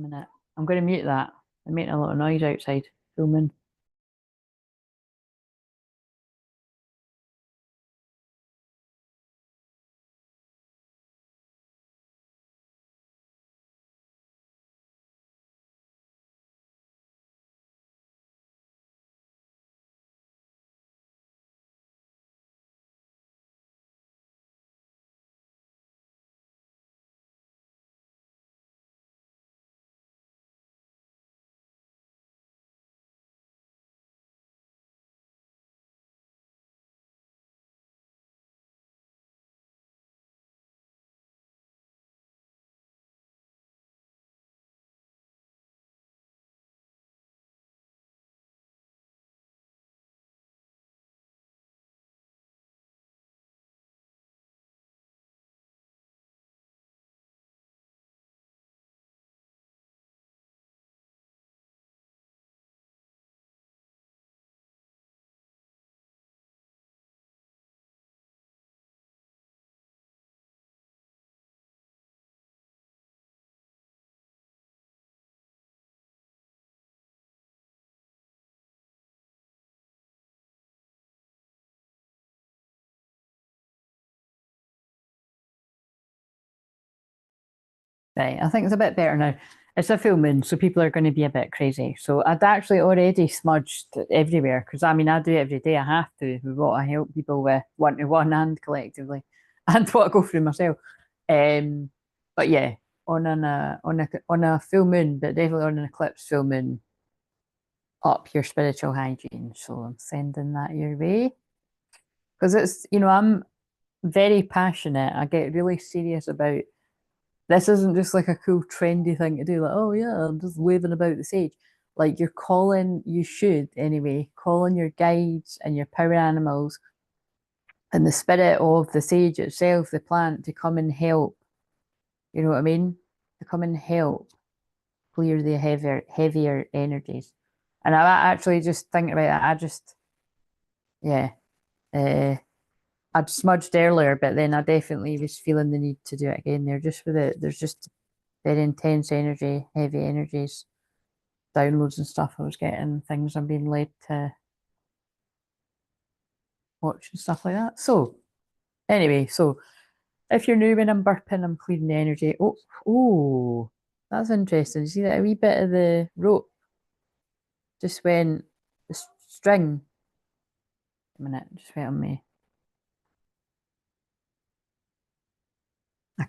A minute. I'm going to mute that. I'm making a lot of noise outside filming. Right, I think it's a bit better now. It's a full moon, so people are going to be a bit crazy. So I'd actually already smudged everywhere because I mean I do it every day. I have to with what I help people with one to one and collectively, and what I go through myself. Um, but yeah, on a full moon, but definitely on an eclipse full moon, up your spiritual hygiene. So I'm sending that your way because it's I'm very passionate. I get really serious about this. Isn't just like a cool trendy thing to do, like, oh yeah, I'm just waving about the sage. Like you should anyway, call on your guides and your power animals and the spirit of the sage itself, the plant, to come and help. You know what I mean? To come and help clear the heavier energies. And I actually just thinking about that, I just yeah. I'd smudged earlier, but then I definitely was feeling the need to do it again there, just with it. There's just very intense energy, heavy energies, downloads and stuff I was getting, things I'm being led to watch and stuff like that. So anyway, so if you're new when I'm burping, I'm clearing the energy. Oh, that's interesting. See that a wee bit of the rope just went, the string. A minute, just wait on me.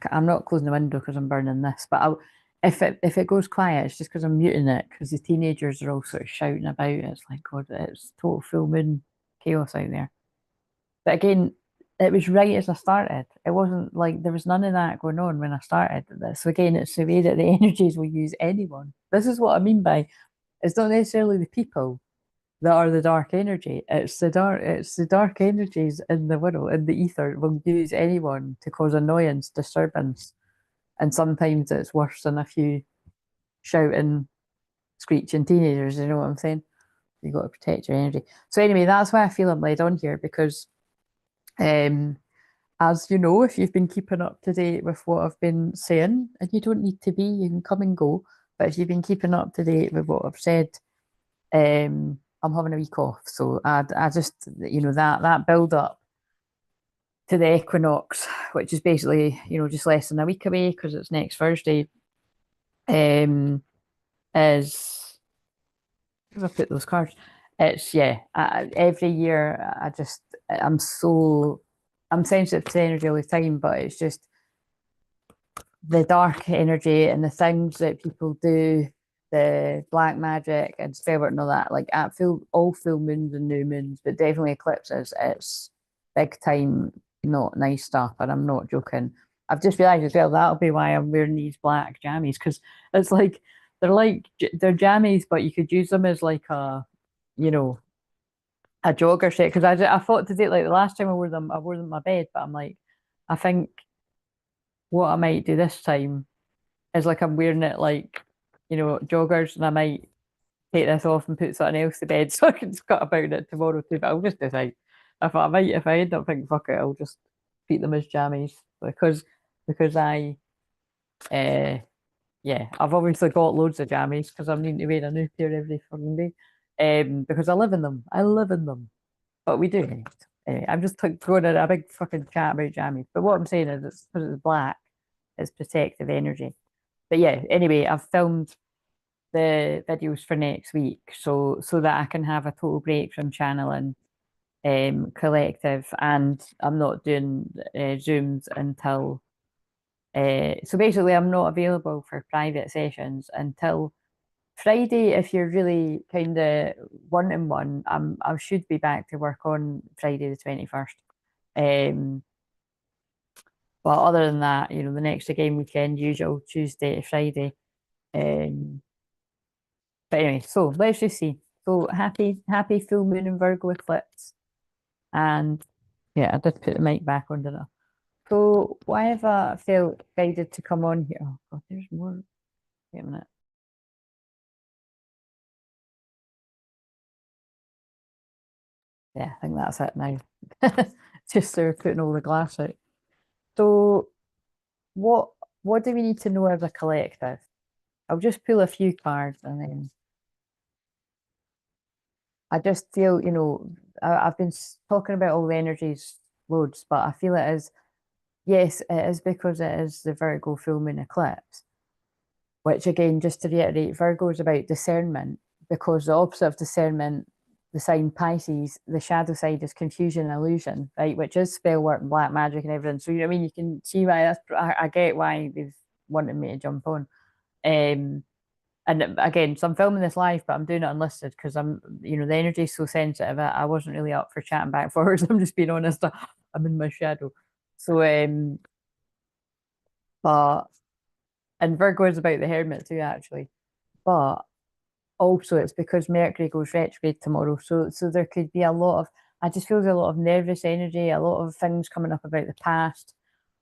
I'm not closing the window because I'm burning this, but if it goes quiet, it's just because I'm muting it because the teenagers are all sort of shouting about it. It's like, God, it's total full moon chaos out there. But again, it was right as I started. It wasn't like there was none of that going on when I started this. So again, it's the way that the energies will use anyone. This is what I mean by it's not necessarily the people that are the dark energy. It's the dark energies in the world, in the ether, will use anyone to cause annoyance, disturbance. And sometimes it's worse than a few shouting, screeching teenagers, you know what I'm saying? You got to protect your energy. So anyway, that's why I feel I'm led on here because um as you know, if you've been keeping up to date with what I've been saying, and you don't need to be, you can come and go. But if you've been keeping up to date with what I've said, I'm having a week off. So I just, that build up to the equinox, which is basically, just less than a week away because it's next Thursday, is, where have I put those cards? It's, yeah, every year I'm sensitive to energy all the time, but it's just the dark energy and the things that people do, the black magic and spell work and all that, like at all full moons and new moons, but definitely eclipses, it's big time, not nice stuff. And I'm not joking. I've just realized as well that'll be why I'm wearing these black jammies because it's like they're jammies, but you could use them as like you know, a jogger set. Because I thought to do like the last time I wore them in my bed, but I'm like, I think what I might do this time is like I'm wearing it like, joggers, and I might take this off and put something else to bed so I can just cut about it tomorrow too. But I'll just decide. If I end up thinking fuck it, I'll just treat them as jammies because I uh yeah, I've obviously got loads of jammies because I'm needing to wear a new pair every fucking day. Because I live in them. I live in them. But we do. Anyway, I'm just like throwing in a big fucking chat about jammies. But what I'm saying is it's because it's black, it's protective energy. But yeah, anyway, I've filmed the videos for next week so that I can have a total break from channeling collective, and I'm not doing Zooms until so basically I'm not available for private sessions until Friday. If you're really kind of wanting one, I should be back to work on Friday the 21st. But other than that, you know, the next again weekend, usual Tuesday to Friday. Um, but anyway, so let's just see. So happy full moon and Virgo eclipse. And yeah, I did put the mic back on, didn't I? So why have I felt guided to come on here? Oh God, there's more. Wait a minute. Yeah, I think that's it now. Just they're putting all the glass out. So what what do we need to know as a collective? I'll just pull a few cards and then I just feel, you know, I've been talking about all the energies loads, but I feel it is, yes, it is because it is the Virgo full moon eclipse, which again, just to reiterate, Virgo is about discernment because the opposite of discernment, the sign Pisces, the shadow side is confusion and illusion, right? Which is spell work and black magic and everything. So, you know what I mean? You can see why that's, I get why they've wanted me to jump on. Um, and again, so I'm filming this live, but I'm doing it unlisted because I'm, you know, the energy is so sensitive. I wasn't really up for chatting back forwards. I'm just being honest. I'm in my shadow. So, but, and Virgo is about the hermit too, actually. But also it's because Mercury goes retrograde tomorrow. So there could be a lot of, I just feel there's a lot of nervous energy, a lot of things coming up about the past.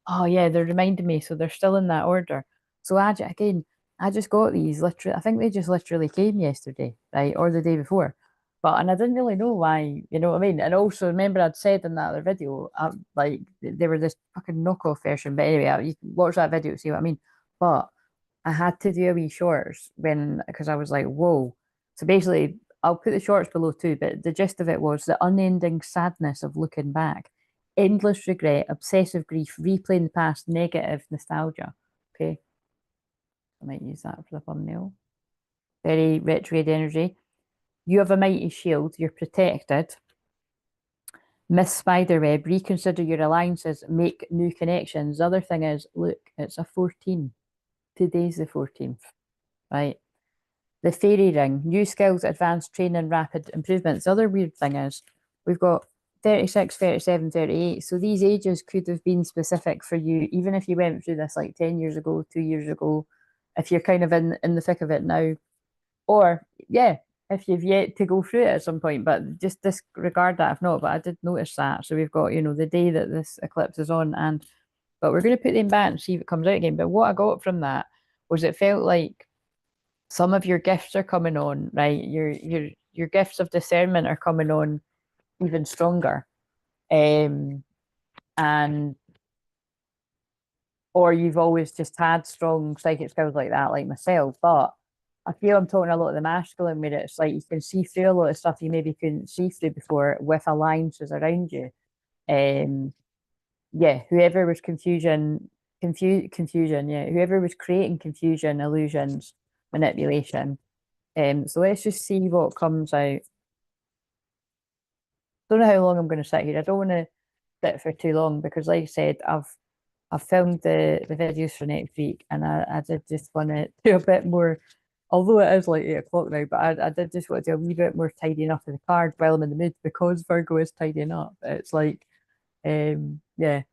Oh yeah, they're reminding me. So they're still in that order. So again, I just got these literally, I think they just literally came yesterday, right? Or the day before. But and I didn't really know why, you know what I mean? And also remember I'd said in that other video, like they were this fucking knockoff version. But anyway, you can watch that video to see what I mean. But I had to do a wee shorts when because I was like, whoa. So basically, I'll put the shorts below too, but the gist of it was the unending sadness of looking back, endless regret, obsessive grief, replaying the past, negative nostalgia. Okay. I might use that for the thumbnail. Very retrograde energy. You have a mighty shield, you're protected. Miss Spiderweb, reconsider your alliances, make new connections. The other thing is, look, it's a 14. Today's the 14th, right? The fairy ring, new skills, advanced training, rapid improvements. The other weird thing is we've got 36, 37, 38. So these ages could have been specific for you, even if you went through this like 10 years ago, 2 years ago, if you're kind of in the thick of it now. Or, yeah, if you've yet to go through it at some point, but just disregard that if not. But I did notice that. So we've got, you know, the day that this eclipse is on, and but we're going to put them back and see if it comes out again. But what I got from that was it felt like some of your gifts are coming on, right? Your gifts of discernment are coming on even stronger. And or you've always just had strong psychic skills like that, like myself. But I feel I'm talking a lot of the masculine where it's like you can see through a lot of stuff you maybe couldn't see through before with alliances around you. Um, yeah, whoever was confusion, yeah, whoever was creating confusion, illusions, manipulation. So let's just see what comes out. Don't know how long I'm going to sit here. I don't want to sit for too long because, like I said, I've filmed the videos for next week, and I did just want to do a bit more. Although it is like 8 o'clock now, but I did just want to do a wee bit more tidying up of the cards while I'm in the mood because Virgo is tidying up. It's like, yeah.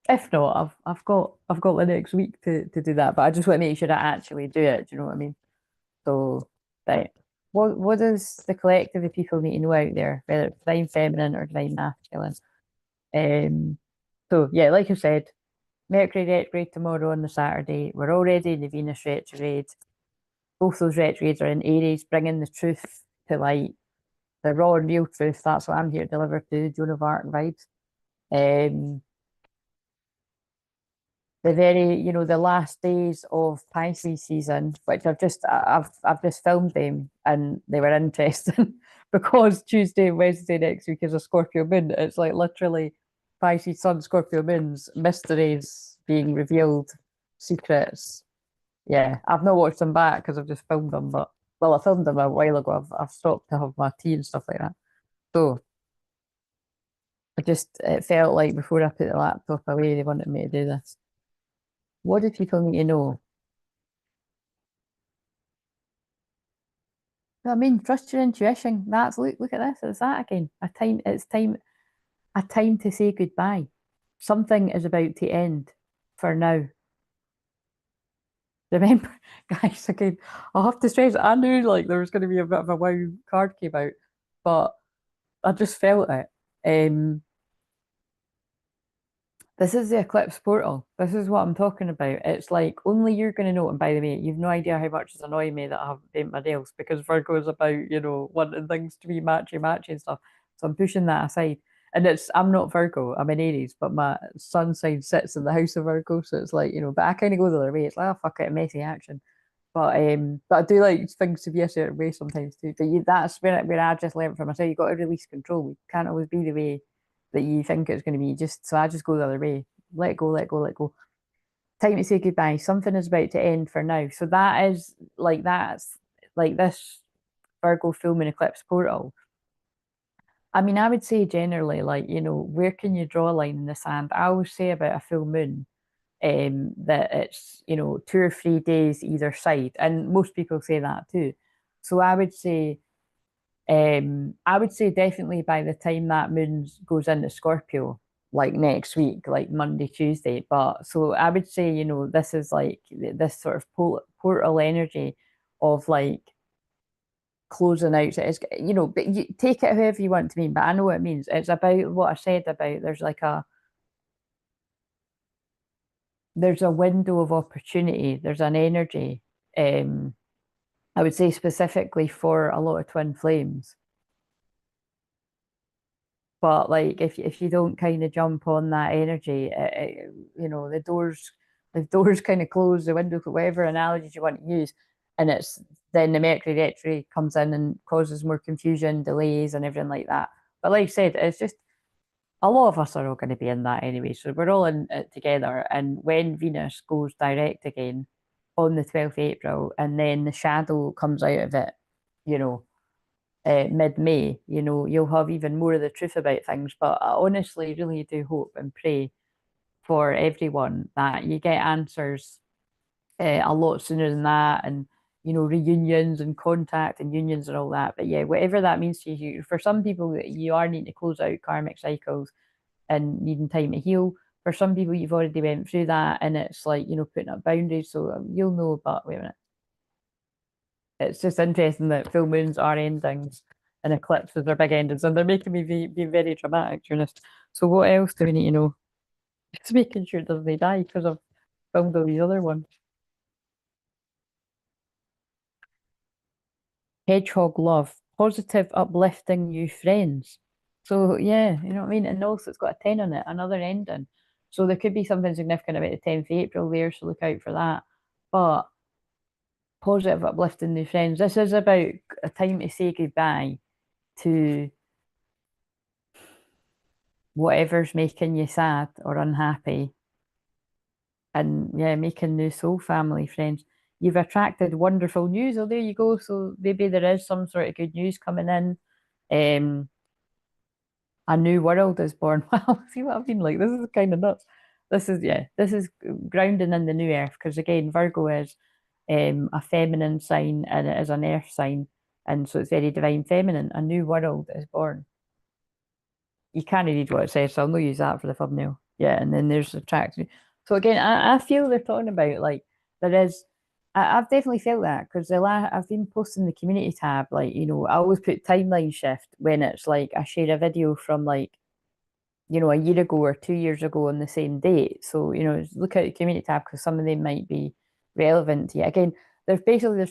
If not, I've got the next week to do that, but I just want to make sure I actually do it. Do you know what I mean? So, right. What does the collective of people need to know out there, whether it's divine feminine or divine masculine? Um, so yeah, like I said, Mercury retrograde tomorrow on the Saturday. We're already in the Venus retrograde. Both those retrogrades are in Aries, bringing the truth to light, the raw and real truth. That's what I'm here to deliver to Joan of Arc vibes. Um, the very, the last days of Pisces season, which I've just filmed them and they were interesting because Tuesday and Wednesday next week is a Scorpio moon. It's like literally Pisces Sun, Scorpio moons, mysteries being revealed, secrets. Yeah, I've not watched them back because I've just filmed them, but well, I filmed them a while ago. I've stopped to have my tea and stuff like that. So it felt like before I put the laptop away, they wanted me to do this. What do people need to know? I mean, trust your intuition. That's look at this. It's that again. A time to say goodbye. Something is about to end for now. Remember, guys, again, I'll have to stress I knew like there was going to be a bit of a wow card came out, but I just felt it. This is the eclipse portal. This is what I'm talking about. It's like only you're going to know. And by the way, you've no idea how much it's annoying me that I haven't painted my nails because Virgo is about, wanting things to be matchy and stuff. So I'm pushing that aside. And I'm not Virgo, I'm an Aries, but my sun sign sits in the house of Virgo. So it's like, but I kind of go the other way. It's like, oh, fuck it, messy action. But I do like things to be a certain way sometimes too. But that's where I just learned from myself. You got to release control. You can't always be the way that you think it's going to be. So I just go the other way. Let go, let go, let go. Time to say goodbye. Something is about to end for now. So that's like this Virgo full moon eclipse portal. I mean, I would say generally, like, where can you draw a line in the sand? I always say about a full moon, that it's 2 or 3 days either side, and most people say that too. So I would say definitely by the time that moon goes into Scorpio, like next week, like Monday, Tuesday. But so I would say, this is like this sort of portal energy of like closing out. It's, but you take it however you want to mean, but I know what it means. It's about what I said about there's a window of opportunity, there's an energy. Um, I would say specifically for a lot of twin flames. But like if you don't kind of jump on that energy, the doors kind of close, the window, whatever analogies you want to use, and it's then the Mercury retrograde comes in and causes more confusion, delays, and everything like that. But like I said, it's just a lot of us are all going to be in that anyway, so we're all in it together. And when Venus goes direct again on the 12th of April, and then the shadow comes out of it, you know, mid-May, you'll have even more of the truth about things. But I honestly really do hope and pray for everyone that you get answers a lot sooner than that, and reunions and contact and unions and all that. But yeah, whatever that means to you, for some people you are needing to close out karmic cycles and needing time to heal. For some people you've already went through that and it's like putting up boundaries, so you'll know. But wait a minute, it's just interesting that full moons are endings and eclipses are big endings, and they're making me be very dramatic, to be honest. So what else do we need to know? Just making sure it doesn't die because I've filmed all these other ones. Hedgehog love, positive, uplifting new friends. So yeah, you know what I mean? And also it's got a 10 on it, another ending. So there could be something significant about the 10th of April there, so look out for that. But positive, uplifting new friends. This is about a time to say goodbye to whatever's making you sad or unhappy. And yeah, making new soul family friends. You've attracted wonderful news. Oh, there you go. So maybe there is some sort of good news coming in. Um, a new world is born. Wow, see what I mean? Like this is kind of nuts. This is grounding in the new earth because again, Virgo is a feminine sign and it is an earth sign, and so it's very divine feminine. A new world is born. You can't read what it says, so I'll not use that for the thumbnail. Yeah, and then there's the tracks. So again, I feel they're talking about like there is. I've definitely felt that because I've been posting the community tab, like I always put timeline shift when it's like I share a video from like a year ago or 2 years ago on the same date. So look at the community tab because some of them might be relevant to you. Again, there's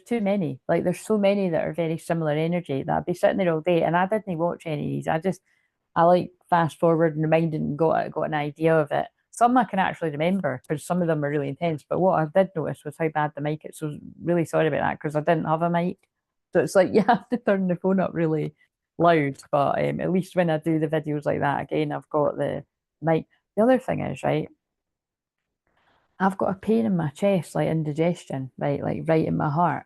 too many. Like there's so many that are very similar energy that I'd be sitting there all day, and I didn't watch any of these. I like fast forward and reminded and got an idea of it. some I can actually remember because some of them were really intense. But what I did notice was how bad the mic is. So really sorry about that because I didn't have a mic. So it's like you have to turn the phone up really loud. But at least when I do the videos like that, again, I've got the mic. The other thing is, right, I've got a pain in my chest, like indigestion, right, like right in my heart.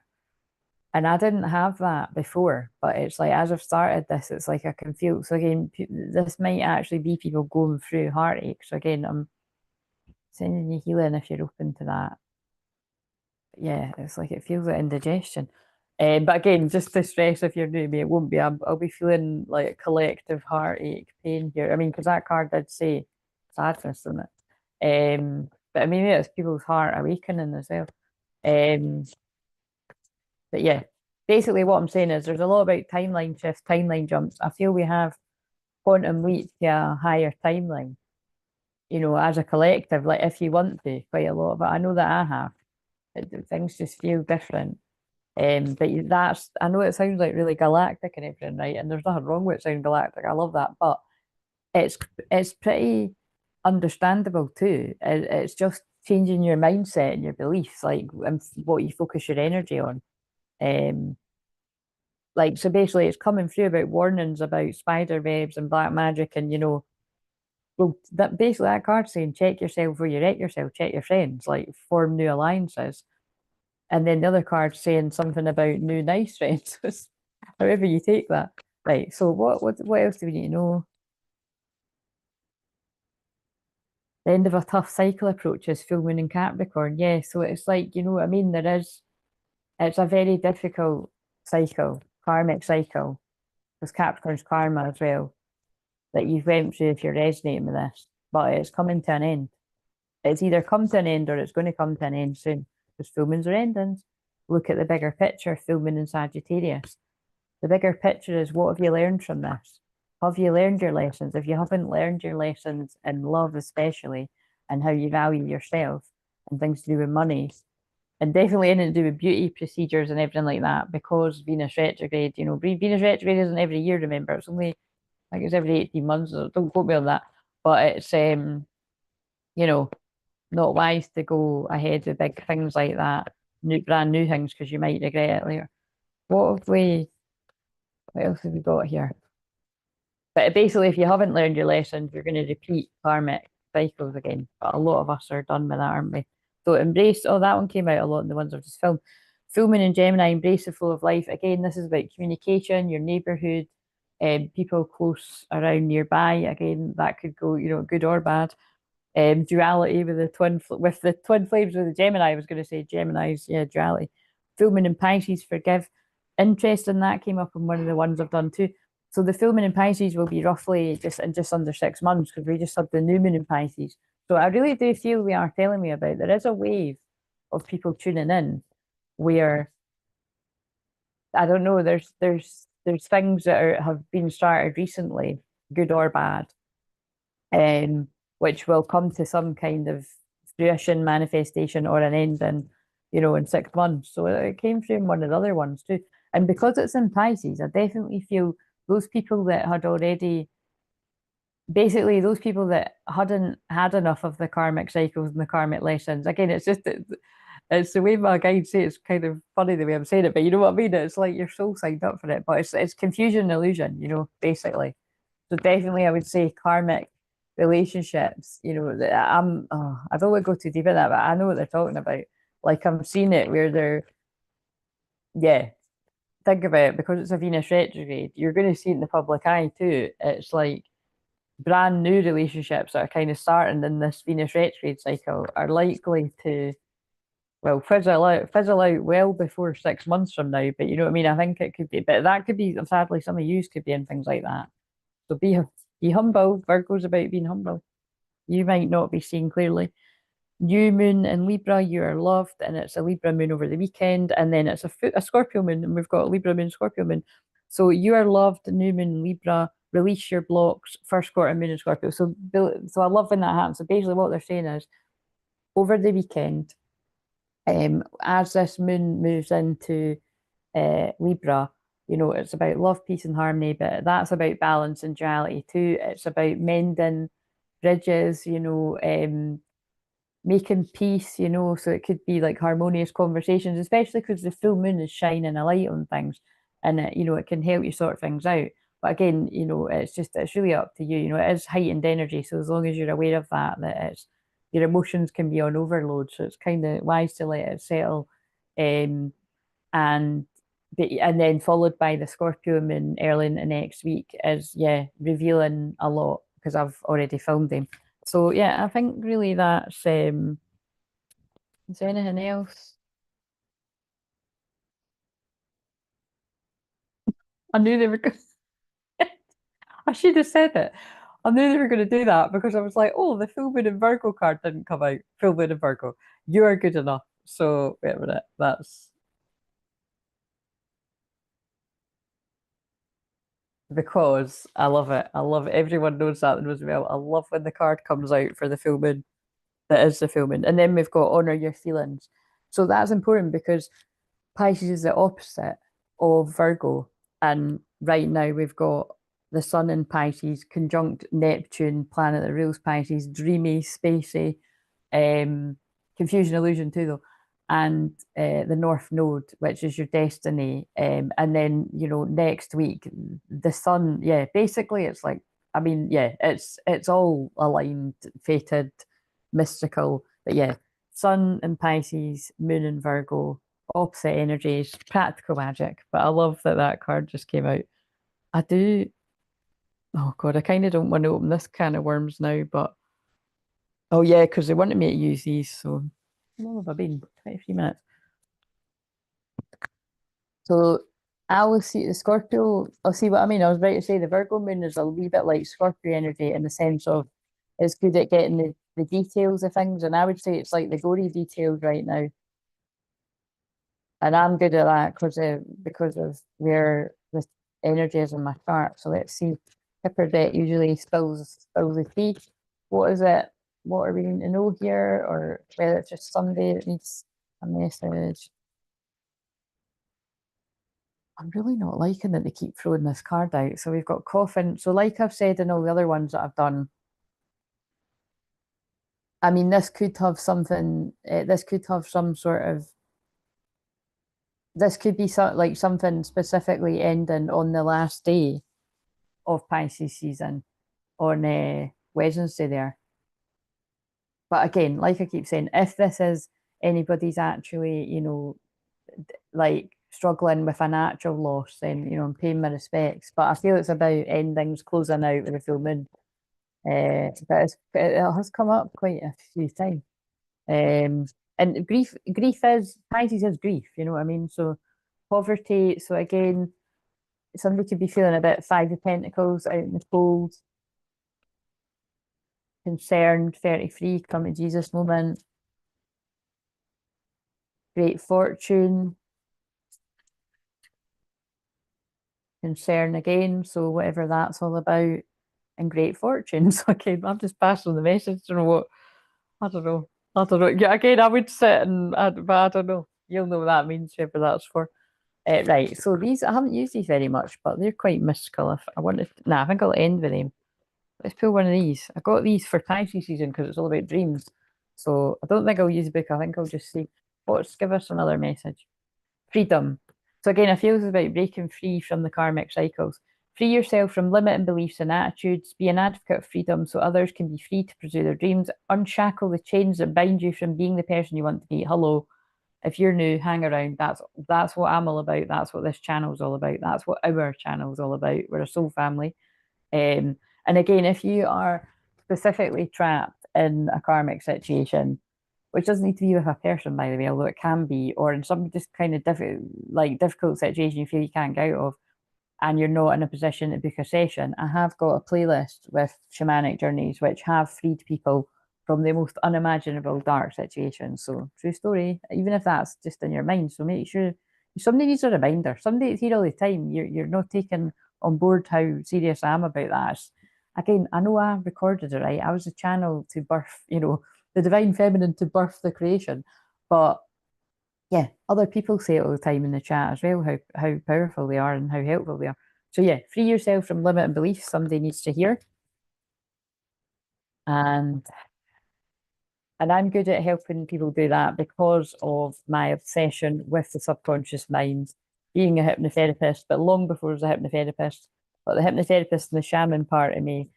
And I didn't have that before, but it's like as I've started this, it's like I can feel. So again, this might actually be people going through heartache. So again, I'm sending you healing if you're open to that. Yeah, it's like it feels like indigestion. But again, just to stress if you're new to me, it won't be. I'll be feeling like collective heartache, pain here. I mean, because that card did say sadness, didn't it? But I mean, it's people's heart awakening as well. Um, but yeah, basically what I'm saying is there's a lot about timeline shifts, timeline jumps. I feel we have quantum leap to a higher timeline, as a collective, like if you want to, quite a lot of it. I know that I have. Things just feel different. But I know it sounds like really galactic and everything, right? And there's nothing wrong with it sounding galactic. I love that, but it's it's pretty understandable too. It's just changing your mindset and your beliefs, like and what you focus your energy on. Um, like so basically it's coming through about warnings about spider webs and black magic and well that basically that card saying check yourself where you wreck yourself, check your friends, like form new alliances. And then the other card saying something about new nice friends. However you take that. Right. So what else do we need to know? The end of a tough cycle approaches full moon in Capricorn. Yeah. So it's like, you know what I mean? It's a very difficult cycle, karmic cycle, because Capricorn's karma as well, that you've went through if you're resonating with this. But it's coming to an end. It's either come to an end or it's going to come to an end soon. Because full moons are endings. Look at the bigger picture, full moon in Sagittarius. The bigger picture is what have you learned from this? Have you learned your lessons? If you haven't learned your lessons in love, especially, and how you value yourself and things to do with money, and definitely anything to do with beauty procedures and everything like that, because Venus retrograde, Venus retrograde isn't every year, remember, it's only, I think it's every 18 months, so don't quote me on that, but it's, you know, not wise to go ahead with big things like that, brand new things, because you might regret it later. What else have we got here? But basically, if you haven't learned your lessons, you're going to repeat karmic cycles again. But a lot of us are done with that, aren't we? So embrace, oh, that one came out a lot in the ones I've just filmed. Full moon in Gemini, embrace the flow of life. Again, this is about communication, your neighborhood, people close around nearby. Again, that could go, good or bad. Duality with the twin flames with the Gemini. I was going to say Gemini's, yeah, duality. Full moon in Pisces, forgive. Interest in that came up in one of the ones I've done too. So the full moon in Pisces will be roughly just under 6 months because we just had the new moon in Pisces. So I really do feel we are telling me about there is a wave of people tuning in where I don't know, there's things that have been started recently, good or bad, which will come to some kind of fruition, manifestation, or an end in 6 months. So it came through in one of the other ones too. And because it's in Pisces, I definitely feel those people that had already, basically those people that hadn't had enough of the karmic cycles and the karmic lessons. Again, it's the way my guides say it's kind of funny the way I'm saying it, but you know what I mean? It's like your soul signed up for it, but it's confusion and illusion, basically. So definitely I would say karmic relationships, I don't want to go too deep in that, but I know what they're talking about. Like I'm seeing it where yeah, think about it, because it's a Venus retrograde, you're going to see it in the public eye too. It's like brand new relationships that are kind of starting in this Venus retrograde cycle are likely to, well, fizzle out well before 6 months from now. But you know what I mean? I think it could be, but that could be, sadly, some of you could be in things like that. So be humble. Virgo's about being humble. You might not be seeing clearly. New moon in Libra, you are loved, and it's a Libra moon over the weekend, and then it's a Scorpio moon, and we've got Libra moon, Scorpio moon. So you are loved, new moon in Libra, release your blocks, first quarter moon in Scorpio. So I love when that happens. So basically what they're saying is over the weekend, as this moon moves into Libra, it's about love, peace, and harmony, but that's about balance and duality too. It's about mending bridges, making peace, so it could be like harmonious conversations, especially because the full moon is shining a light on things and it can help you sort things out. But again, it's really up to you. It is heightened energy. So as long as you're aware of that your emotions can be on overload. So it's kind of wise to let it settle. Um, and and then followed by the Scorpio moon early into next week is revealing a lot because I've already filmed them. So yeah, I think really that's is there anything else? I knew they were going I should have said it. I knew they were going to do that because I was like, oh, the full moon in Virgo card didn't come out. Full moon in Virgo. You are good enough. So wait a minute. That's because I love it. I love it. Everyone knows that and knows well. I love when the card comes out for the full moon. That is the full moon. And then we've got honor your feelings. So that's important because Pisces is the opposite of Virgo. And right now we've got the sun in Pisces, conjunct Neptune, planet that rules Pisces, dreamy, spacey, um, confusion illusion too, though, and the North Node, which is your destiny. And then, next week, the sun, basically it's like, I mean, it's all aligned, fated, mystical. But sun in Pisces, moon in Virgo, opposite energies, practical magic. But I love that that card just came out. I do. Oh God, I kind of don't want to open this can of worms now, but oh yeah, because they wanted me to use these. So how long have I been? 23 minutes. So I will see the Scorpio. I'll see what I mean. I was about to say the Virgo moon is a wee bit like Scorpio energy in the sense of it's good at getting the details of things, and I would say it's like the gory details right now. And I'm good at that because of where the energy is in my chart. So let's see. Hipper deck usually spills the tea. What is it? What are we going to know here? Or whether it's just somebody that needs a message. I'm really not liking that they keep throwing this card out. So we've got coffin. So like I've said in all the other ones that I've done, I mean, this could have something, this could have some sort of, this could be like something specifically ending on the last day of Pisces season on Wednesday there. But again, like I keep saying, if this is anybody's actually, like struggling with an actual loss, then I'm paying my respects. But I feel it's about endings closing out with the full moon. But it has come up quite a few times. And grief is Pisces is grief, you know what I mean? So poverty. So again, somebody could be feeling a bit Five of Pentacles out in the cold, concerned, 33, come to Jesus moment, great fortune, concern again. So whatever that's all about, and great fortunes. Okay, I'm just passing on the message. I don't know what. I don't know. I don't know. Yeah, again, I would sit but I don't know. You'll know what that means, whoever that's for. Right. So these I haven't used these very much, but they're quite mystical. If I wanted, nah, I think I'll end with them. Let's pull one of these. I got these for Pisces season because it's all about dreams. So I don't think I'll use the book. I think I'll just see what's give us another message. Freedom. So again, I feel it's about breaking free from the karmic cycles. Free yourself from limiting beliefs and attitudes. Be an advocate of freedom so others can be free to pursue their dreams. Unshackle the chains that bind you from being the person you want to be. Hello. If you're new, hang around. That's what I'm all about. That's what this channel is all about. That's what our channel is all about. We're a soul family. And again, if you are specifically trapped in a karmic situation, which doesn't need to be with a person, by the way, although it can be, or in some just kind of difficult situation you feel you can't get out of, and you're not in a position to book a session, I have got a playlist with shamanic journeys which have freed people from the most unimaginable dark situations. So true story, even if that's just in your mind. So make sure somebody needs a reminder. Somebody that's here all the time. You're not taking on board how serious I am about that. Again, I know I recorded it right. I was a channel to birth, the divine feminine to birth the creation. But yeah, other people say it all the time in the chat as well, how powerful they are and how helpful they are. So yeah, free yourself from limiting beliefs somebody needs to hear. And I'm good at helping people do that because of my obsession with the subconscious mind, being a hypnotherapist, but long before I was a hypnotherapist. But the hypnotherapist and the shaman part of me,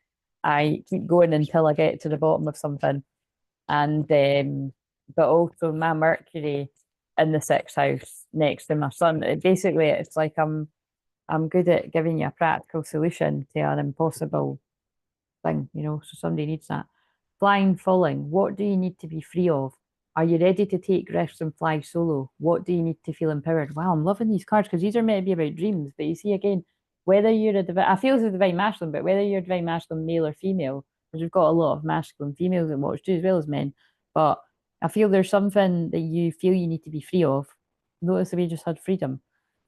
I keep going until I get to the bottom of something. And but also my Mercury in the sixth house next to my sun. Basically, it's like I'm good at giving you a practical solution to an impossible thing, so somebody needs that. Flying, falling, what do you need to be free of? Are you ready to take risks and fly solo? What do you need to feel empowered? Wow, I'm loving these cards because these are meant to be about dreams. But you see, again, whether you're a divine, I feel it's a divine masculine, but whether you're a divine masculine, male or female, because we've got a lot of masculine females in Watch too, as well as men. But I feel there's something that you feel you need to be free of. Notice that we just had freedom.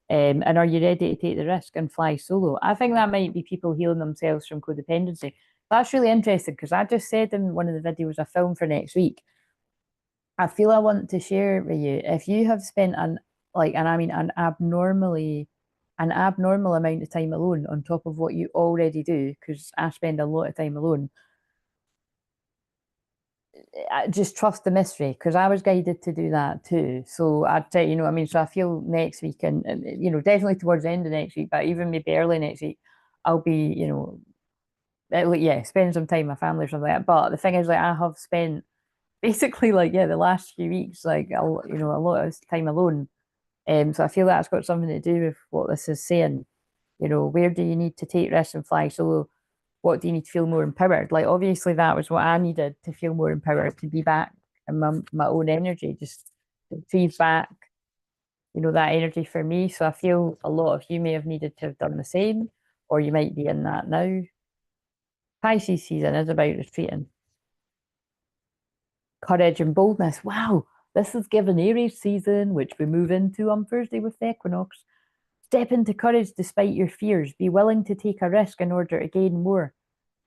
And are you ready to take the risk and fly solo? I think that might be people healing themselves from codependency. That's really interesting because I just said in one of the videos I filmed for next week, I feel I want to share with you if you have spent an abnormal amount of time alone on top of what you already do, because I spend a lot of time alone. I just trust the mystery because I was guided to do that too. So I'd say, so I feel next week and definitely towards the end of next week, but even maybe early next week, I'll be, spending some time with my family or something like that. But the thing is, like, I have spent basically, like, the last few weeks, like, a lot of time alone. So I feel that's got something to do with what this is saying. Where do you need to take risks and fly solo? What do you need to feel more empowered? Like, obviously, that was what I needed to feel more empowered, to be back in my own energy, just to feed back, that energy for me. So I feel a lot of you may have needed to have done the same, or you might be in that now. Pisces season is about retreating. Courage and boldness. Wow, this is given Aries season, which we move into on Thursday with the equinox. Step into courage despite your fears. Be willing to take a risk in order to gain more.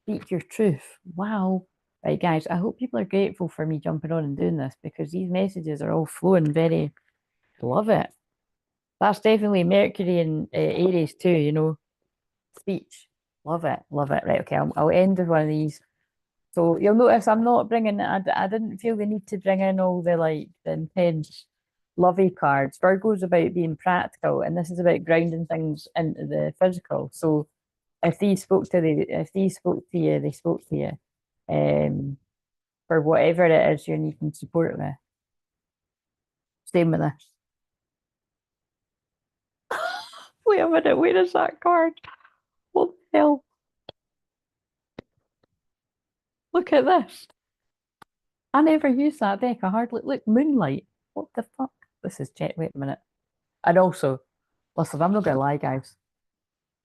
Speak your truth. Wow. Right, guys, I hope people are grateful for me jumping on and doing this because these messages are all flowing very, love it. That's definitely Mercury and Aries too, speech. Love it, love it. Right, okay, I'll end with one of these. So you'll notice I'm not bringing, I didn't feel the need to bring in all the intense lovey cards. Virgo's about being practical, and this is about grounding things into the physical. So if these spoke to you, they spoke to you. For whatever it is you're needing support with. Same with this. Wait a minute, where is that card? What the hell? Look at this. I never used that deck. I hardly look moonlight. What the fuck? This is jet. Wait a minute. And also, listen, I'm not gonna lie, guys.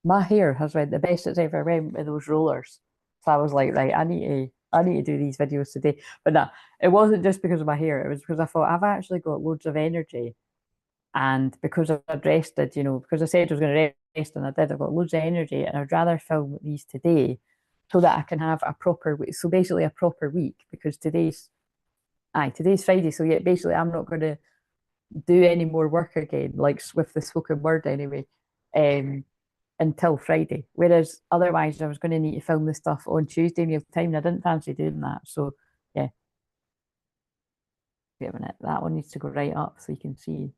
My hair has read the best it's ever read with those rollers. So I was like, right, I need to do these videos today. But no, it wasn't just because of my hair. It was because I thought I've actually got loads of energy. And because I'd rested, because I said I was going to rest and I did, I've got loads of energy and I'd rather film these today so that I can have a proper week. So basically a proper week because today's Friday. So yeah, basically I'm not going to do any more work again, like with the spoken word anyway, until Friday. Whereas otherwise I was going to need to film this stuff on Tuesday in real time and I didn't fancy doing that. So yeah, wait a minute. That one needs to go right up so you can see.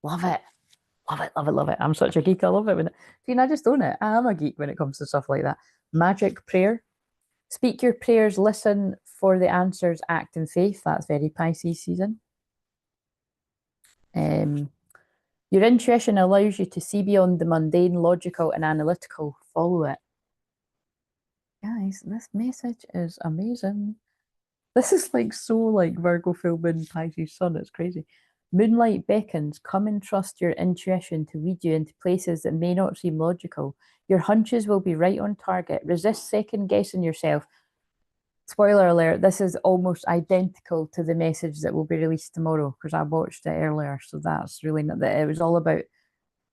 Love it. Love it, love it, love it. I'm such a geek. I love it I just own it. I am a geek when it comes to stuff like that. Magic prayer. Speak your prayers, listen for the answers, act in faith. That's very Pisces season. Your intuition allows you to see beyond the mundane, logical, and analytical. Follow it. Guys, this message is amazing. This is so like Virgo full moon, Pisces sun. It's crazy. Moonlight beckons. Come and trust your intuition to lead you into places that may not seem logical. Your hunches will be right on target. Resist second guessing yourself. Spoiler alert, this is almost identical to the message that will be released tomorrow because I watched it earlier. So that's really not that. It was all about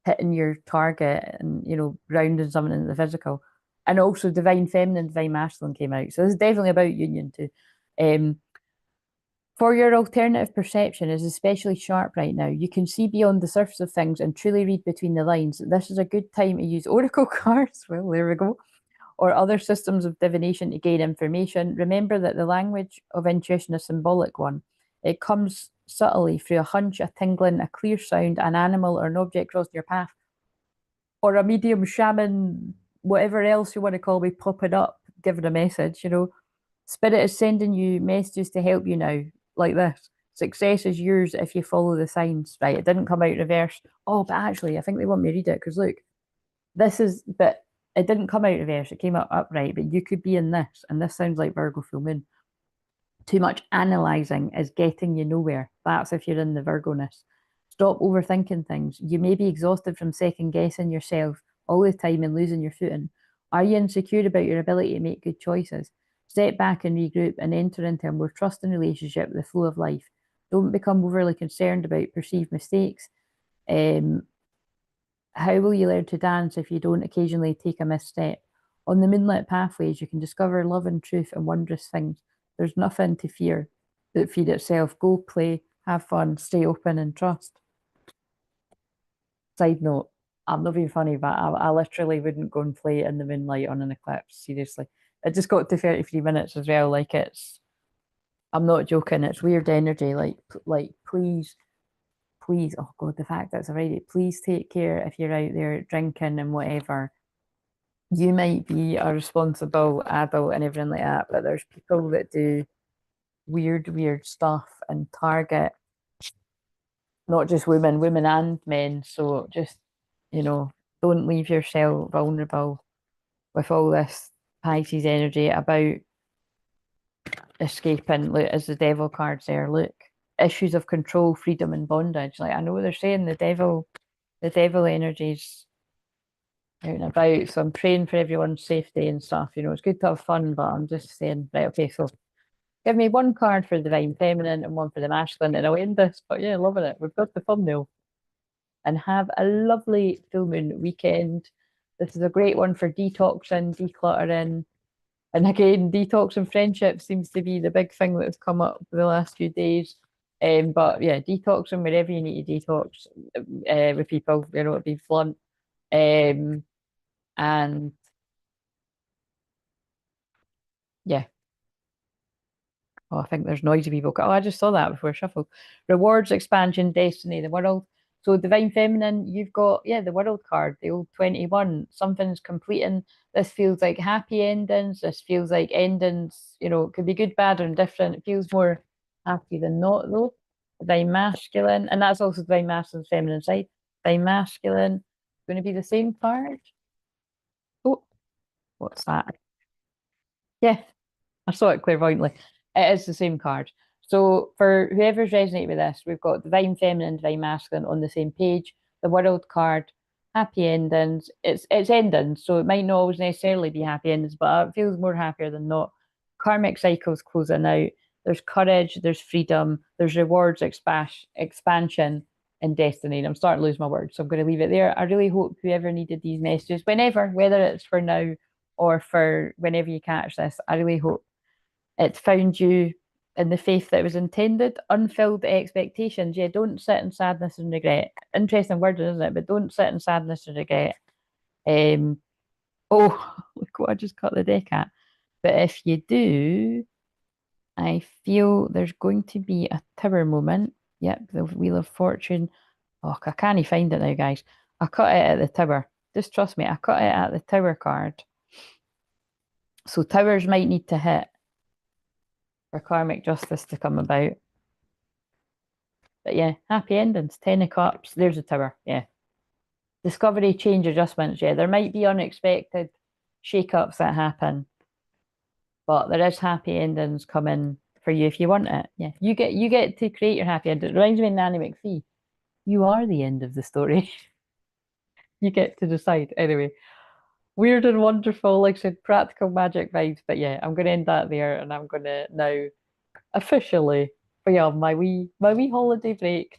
hitting your target and, grounding something in the physical. And also Divine Feminine, Divine Masculine came out. So this is definitely about union too. For your alternative perception is especially sharp right now. You can see beyond the surface of things and truly read between the lines. This is a good time to use oracle cards. Well, there we go. Or other systems of divination to gain information. Remember that the language of intuition is a symbolic one. It comes subtly through a hunch, a tingling, a clear sound, an animal or an object crossing your path, or a medium, shaman, whatever else you want to call me, popping up, giving a message, you know. Spirit is sending you messages to help you now, like this. Success is yours if you follow the signs. Right, it didn't come out reverse. Oh, but actually, I think they want me to read it because look, this is, but it didn't come out reverse. It came out upright, but you could be in this, and this sounds like Virgo full moon. Too much analysing is getting you nowhere. That's if you're in the Virgo-ness. Stop overthinking things. You may be exhausted from second guessing yourself all the time and losing your footing. Are you insecure about your ability to make good choices? Step back and regroup and enter into a more trusting relationship with the flow of life. Don't become overly concerned about perceived mistakes. How will you learn to dance if you don't occasionally take a misstep? On the moonlit pathways, you can discover love and truth and wondrous things. There's nothing to fear that feed itself. Go play, have fun, stay open and trust. Side note, I'm not being funny, but I literally wouldn't go and play in the moonlight on an eclipse. Seriously. It just got to 33 minutes as well. Like I'm not joking. It's weird energy. Like please, oh God, the fact that it's already, please take care if you're out there drinking and whatever. You might be a responsible adult and everything like that, but there's people that do weird stuff and target not just women and men. So just, you know, don't leave yourself vulnerable with all this Pisces energy about escaping. Look, as the devil cards there, look. Issues of control, freedom, and bondage. Like I know they're saying the devil energies out and about. So I'm praying for everyone's safety and stuff. You know, it's good to have fun, but I'm just saying, right, okay, so give me one card for the divine feminine and one for the masculine, and I'll end this. But yeah, loving it. We've got the thumbnail. And have a lovely full moon weekend. This is a great one for detoxing, decluttering. And again, detox and friendship seems to be the big thing that's come up the last few days. But yeah, detoxing wherever you need to detox with people, you know, it'd be blunt. And yeah. Oh, I think there's noisy people. Oh, I just saw that before I shuffled. Rewards, expansion, destiny, the world. So divine feminine, you've got, yeah, the world card, the old 21. Something's completing. This feels like happy endings. This feels like endings, you know, it could be good, bad, or indifferent. It feels more happy than not, though. Divine masculine, and that's also divine masculine, feminine side. Divine masculine, going to be the same card. Oh, what's that? Yeah, I saw it clairvoyantly. It is the same card. So for whoever's resonating with this, we've got divine feminine, divine masculine on the same page. The world card, happy endings. It's endings, so it might not always necessarily be happy endings, but it feels more happier than not. Karmic cycles closing out. There's courage, there's freedom, there's rewards, expansion, and destiny. And I'm starting to lose my words, so I'm going to leave it there. I really hope whoever needed these messages, whenever, whether it's for now or for whenever you catch this, I really hope it found you in the faith that was intended. Unfilled expectations. Yeah, don't sit in sadness and regret. Interesting word, isn't it? But don't sit in sadness and regret. Oh, look what I just cut the deck at. But if you do, I feel there's going to be a tower moment. Yep, the Wheel of Fortune. Oh, I can't find it now, guys. I cut it at the tower. Just trust me, I cut it at the tower card. So towers might need to hit for karmic justice to come about. But yeah, happy endings. 10 of Cups. There's a tower. Yeah. Discovery, change, adjustments. Yeah, there might be unexpected shake-ups that happen, but there is happy endings coming for you if you want it. Yeah, you get to create your happy ending. It reminds me of Nanny McPhee. You are the end of the story. You get to decide. Anyway, weird and wonderful, like I said, practical magic vibes. But yeah, I'm going to end that there, and I'm going to now officially be on my wee holiday break.